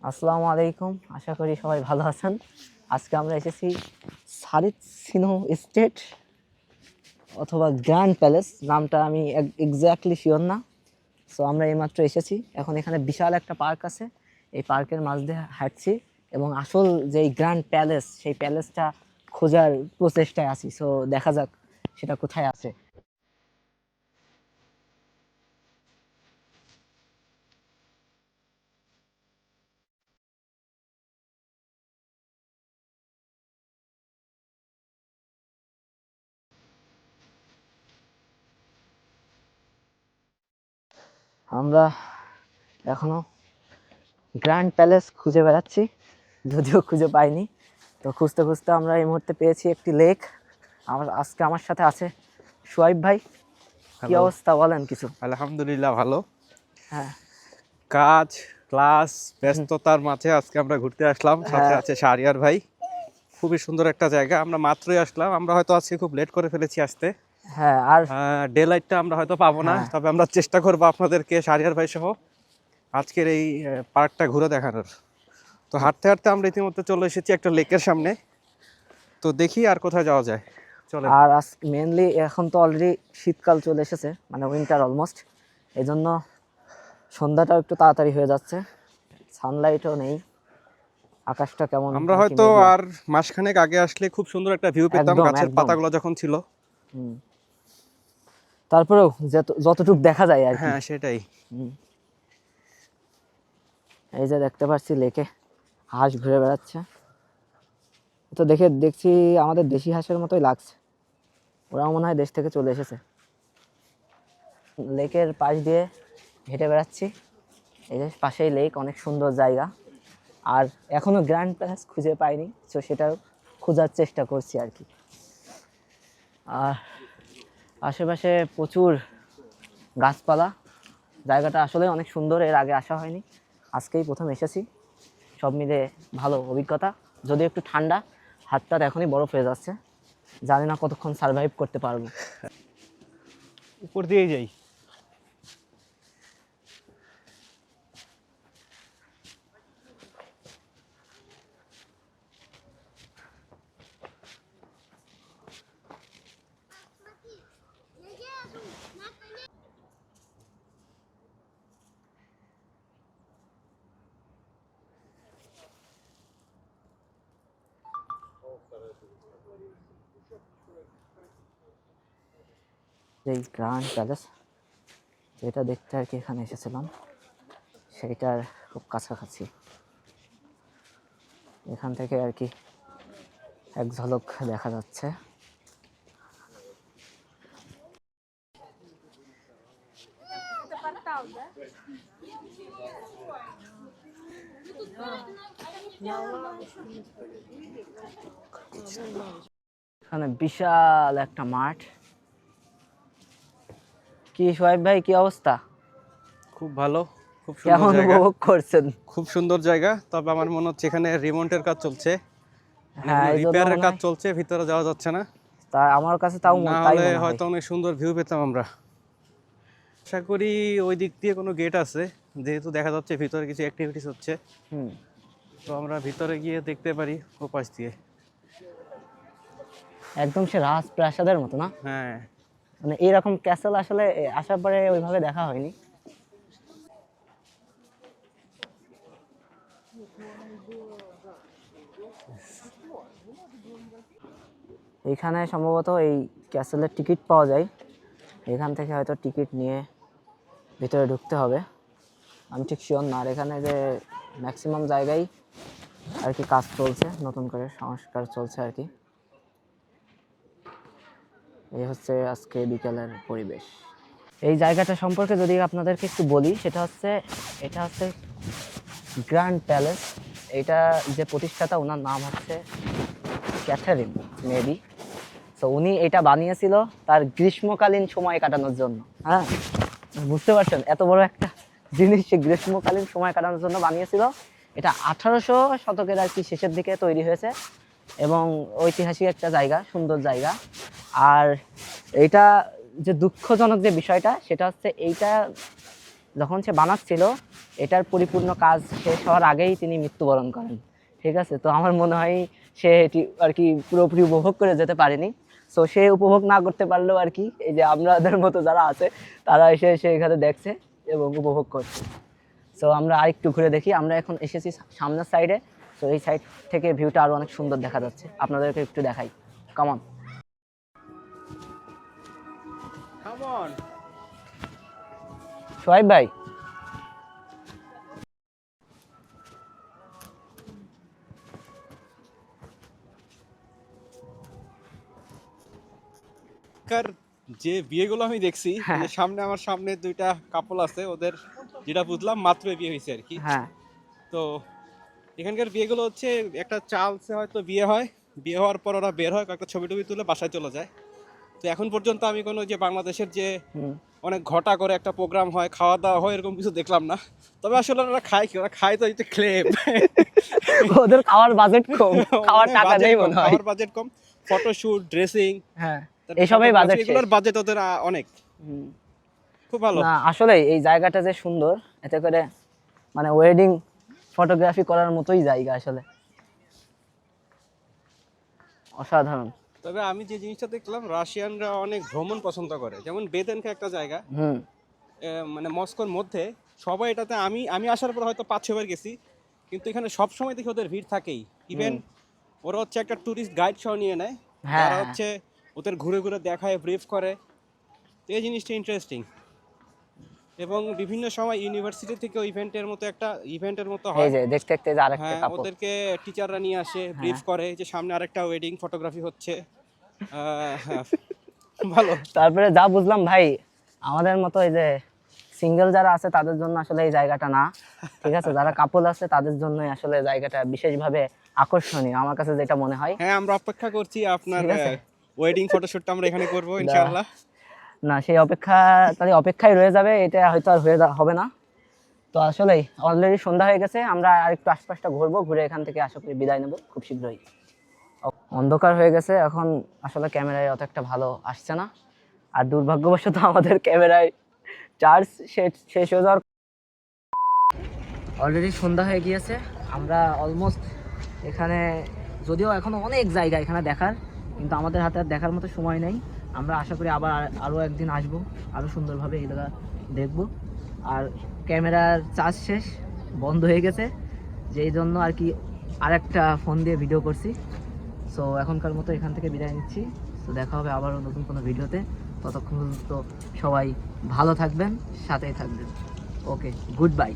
আসসালামু আলাইকুম, আশা করি সবাই ভালো আছেন। আজকে আমরা এসেছি সারিত সিনো এস্টেট অথবা গ্র্যান্ড প্যালেস, নামটা আমি এক্স্যাক্টলি শিওর না। সো আমরা এইমাত্র এসেছি। এখন এখানে বিশাল একটা পার্ক আছে, এই পার্কের মাঝ দিয়ে হাঁটছি এবং আসল যে গ্র্যান্ড প্যালেস, সেই প্যালেসটা খোঁজার প্রচেষ্টায় আছি। সো দেখা যাক সেটা কোথায় আছে। আমরা এখনো গ্র্যান্ড প্যালেস খুঁজে বেড়াচ্ছি, যদিও খুঁজে পাইনি। তো খুঁজতে খুঁজতে আমরা এই মুহূর্তে পেয়েছি একটি লেক। আজকে আমার সাথে আছে সোহাইব ভাই। কি অবস্থা বলেন কিছু? আলহামদুলিল্লাহ ভালো। হ্যাঁ, কাজ ক্লাস ব্যস্ততার মাঝে আজকে আমরা ঘুরতে আসলাম, সাথে আছে শাহরিয়ার ভাই। খুবই সুন্দর একটা জায়গা, আমরা মাত্রই আসলাম। আমরা হয়তো আজকে খুব লেট করে ফেলেছি আসতে। হ্যাঁ। আর ডে লাইটটা আমরা হয়তো পাবো না, তবে আমরা চেষ্টা করবো আপনাদেরকে শাহরিয়ার ভাই সহ আজকের এই পার্কটা ঘুরে দেখানোর। তো হাঁটতে হাঁটতে আমরা ইতিমধ্যে চলে এসেছি একটা লেকের সামনে। তো দেখি আর কোথায় যাওয়া যায়, চলে। আর মেনলি এখন তো অলরেডি শীতকাল চলে এসেছে, মানে উইন্টার অলমোস্ট। এই জন্য সন্ধ্যাটাও একটু তাড়াতাড়ি হয়ে যাচ্ছে, সানলাইটও নেই, আকাশটা কেমন। আমরা হয়তো আর মাসখানেক আগে আসলে খুব সুন্দর একটা ভিউ পেতাম, গাছের পাতাগুলো যখন ছিল। তারপরেও যতটুকু দেখা যায় আর কি। হ্যাঁ, সেটাই। এই যে দেখতে পাচ্ছি লেকে হাঁস ঘুরে বেড়াচ্ছে। তো দেখছি আমাদের দেশি হাঁসের মতোই লাগছে, ওরাও মনে হয় দেশ থেকে চলে এসেছে। লেকের পাশ দিয়ে হেঁটে বেড়াচ্ছি, এই যে পাশেই লেক, অনেক সুন্দর জায়গা। আর এখনো গ্র্যান্ড প্যালেস খুঁজে পাইনি, তো সেটাও খোঁজার চেষ্টা করছি আর কি। আর আশেপাশে প্রচুর গাছপালা, জায়গাটা আসলে অনেক সুন্দর। এর আগে আসা হয়নি, আজকেই প্রথম এসেছি। সব মিলে ভালো অভিজ্ঞতা, যদিও একটু ঠান্ডা, হাতটা এখনই বরফ হয়ে যাচ্ছে। জানি না কতক্ষণ সার্ভাইভ করতে পারবো। উপর দিয়েই যাই। এই গ্র্যান্ড প্যালেস যেটা দেখতে আর কি এখানে এসেছিলাম, সেইটার খুব কাছাকাছি। এখান থেকে আর কি এক ঝলক দেখা যাচ্ছে। এখানে বিশাল একটা মাঠ। কি সোহাইব ভাই, কি অবস্থা? খুব ভালো, খুব সুন্দর কেমন জায়গা। উপভোগ করছেন? খুব সুন্দর জায়গা, তবে আমার মনে হচ্ছে এখানে রিমন্টের কাজ চলছে। হ্যাঁ, এই জন্য রিপেয়ারের মনে কাজ হয়। চলছে, ভিতরে যাওয়া যাচ্ছে না। তা আমার কাছে তাও না তাই হলে মনে হয়। হয়তো অনেক সুন্দর ভিউ পেতাম আমরা। আশা করি ওই দিক দিয়ে কোনো গেট আছে, যেহেতু দেখা যাচ্ছে ভিতরে কিছু অ্যাক্টিভিটিস হচ্ছে। তো আমরা ভিতরে গিয়ে দেখতে পারি ওপাশ দিয়ে। একদম সে রাজপ্রাসাদের মতো না? হ্যাঁ, মানে এরকম ক্যাসেল আসলে আসার পরে ওইভাবে দেখা হয়নি। এইখানে সম্ভবত এই ক্যাসেলের টিকিট পাওয়া যায়, এখান থেকে হয়তো টিকিট নিয়ে ভিতরে ঢুকতে হবে। আমি ঠিক শিওর না। আর এখানে যে ম্যাক্সিমাম জায়গায় আর কি কাজ চলছে, নতুন করে সংস্কার চলছে আর কি। এই হচ্ছে আজকে বিকেলের পরিবেশ। এই জায়গাটা সম্পর্কে যদি আপনাদেরকে একটু বলি, এটা হচ্ছে গ্র্যান্ড প্যালেস। এটা যে প্রতিষ্ঠাতা, ওনার নাম হচ্ছে ক্যাথারিন মেবি। তো উনি এটা বানিয়েছিল তার গ্রীষ্মকালীন সময় কাটানোর জন্য। হ্যাঁ, বুঝতে পারছেন, এত বড় একটা জিনিস সে গ্রীষ্মকালীন সময় কাটানোর জন্য বানিয়েছিল। এটা 1800 শতকের আর কি শেষের দিকে তৈরি হয়েছে এবং ঐতিহাসিক একটা জায়গা, সুন্দর জায়গা। আর এইটা যে দুঃখজনক যে বিষয়টা, সেটা হচ্ছে এইটা যখন সে বানাচ্ছিল এটার পরিপূর্ণ কাজ শেষ হওয়ার আগেই তিনি মৃত্যুবরণ করেন। ঠিক আছে, তো আমার মনে হয় সে এটি আর কি পুরোপুরি উপভোগ করে যেতে পারেনি। সো সে উপভোগ না করতে পারলেও আর কি এই যে আমাদের মতো যারা আছে তারা এসে এখানে দেখছে এবং উপভোগ করছে। সো আমরা আরেকটু ঘুরে দেখি। আমরা এখন এসেছি সামনের সাইডে, তো এই সাইড থেকে ভিউটা আরো অনেক সুন্দর দেখা যাচ্ছে, আপনাদেরকে একটু দেখাই। কামন সোহাইব ভাই। যে বিয়েগুলো আমি দেখছি, যে সামনে আমার সামনে দুইটা কাপল আছে, ওদের যেটা বুঝলাম মাত্র বিয়ে হয়েছে আর কি। হ্যাঁ, তো এখানকার বিয়েগুলো হচ্ছে একটা চালসে হয়তো বিয়ে হয়, বিয়ে হওয়ার পর ওরা বের হয়, কয়েকটা ছবি টবি তুলে বাসায় চলে যায়। তো এখন পর্যন্ত আমি কোনো যে বাংলাদেশের যে অনেক ঘটা করে একটা প্রোগ্রাম হয়, খাওয়া দাওয়া হয়, এরকম কিছু দেখলাম না। তবে আসলে ওরা খায় কি? ওরা খায় তো হচ্ছে ক্লেপ। ওদের খাওয়ার বাজেট কম, খাওয়ার টাকা নেই মনে হয়। খাওয়ার বাজেট কম, ফটোশুট, ড্রেসিং, হ্যাঁ এইসবই বাজেট, এগুলোর বাজেট ওদের অনেক। খুব ভালো না আসলে এই জায়গাটা যে সুন্দর, এতে করে মানে ওয়েডিং ফটোগ্রাফি করার মতোই জায়গা, আসলে অসাধারণ। তবে আমি যে জিনিসটা দেখলাম, রাশিয়ানরা অনেক ভ্রমণ পছন্দ করে। যেমন বেদেনকে একটা জায়গা, মানে মস্কোর মধ্যে, সবাই এটাতে আমি আসার পর হয়তো 5-6 বার গেছি, কিন্তু এখানে সব সময় দেখি ওদের ভিড় থাকেই। ইভেন ওরা হচ্ছে একটা টুরিস্ট গাইড সহ নিয়ে নেয়, যারা হচ্ছে ওদের ঘুরে ঘুরে দেখায়, ব্রিফ করে। তো এই জিনিসটা ইন্টারেস্টিং। এবং বিভিন্ন সময় ইউনিভার্সিটি থেকে ইভেন্টের মতো হয়, এই যে দেখতে দেখতে যে আরেকটা কাপড়, ওদেরকে টিচাররা নিয়ে আসে, ব্রিফ করে যে সামনে আরেকটা ওয়েডিং ফটোগ্রাফি হচ্ছে। ভালো। তারপরে যা বুঝলাম ভাই, আমাদের মতো এই যে সিঙ্গেল যারা আছে তাদের জন্য আসলে এই জায়গাটা না, ঠিক আছে, যারা কাপল আছে তাদের জন্যই আসলে জায়গাটা বিশেষভাবে আকর্ষণীয় আমার কাছে যেটা মনে হয়। হ্যাঁ, আমরা অপেক্ষা করছি আপনার ওয়েডিং ফটোশুটটা আমরা এখানে করব ইনশাআল্লাহ। না সেই অপেক্ষা তাহলে অপেক্ষায় রয়ে যাবে, এটা হয়তো আর হবে না। তো আসলেই অলরেডি সন্ধ্যা হয়ে গেছে, আমরা আরেকটু আশপাশটা ঘুরবো, ঘুরে এখান থেকে আশা করি বিদায় নেব খুব শীঘ্রই। অন্ধকার হয়ে গেছে এখন, আসলে ক্যামেরায় অত একটা ভালো আসছে না, আর দুর্ভাগ্যবশত আমাদের ক্যামেরায় চার্জ শেষ হয়ে যাওয়ার, অলরেডি সন্ধ্যা হয়ে গিয়েছে। আমরা অলমোস্ট এখানে, যদিও এখনো অনেক জায়গা এখানে দেখার, কিন্তু আমাদের হাতে আর দেখার মতো সময় নেই। আমরা আশা করি আবার আরও একদিন আসবো, আরও সুন্দরভাবে এই জায়গা দেখবো। আর ক্যামেরার চার্জ শেষ, বন্ধ হয়ে গেছে, যেই জন্য আর কি আরেকটা ফোন দিয়ে ভিডিও করছি। সো এখনকার মতো এখান থেকে বিদায় নিচ্ছি। তো দেখা হবে আবারও নতুন কোনো ভিডিওতে, ততক্ষণ পর্যন্ত সবাই ভালো থাকবেন, সাথেই থাকবেন। ওকে, গুড বাই।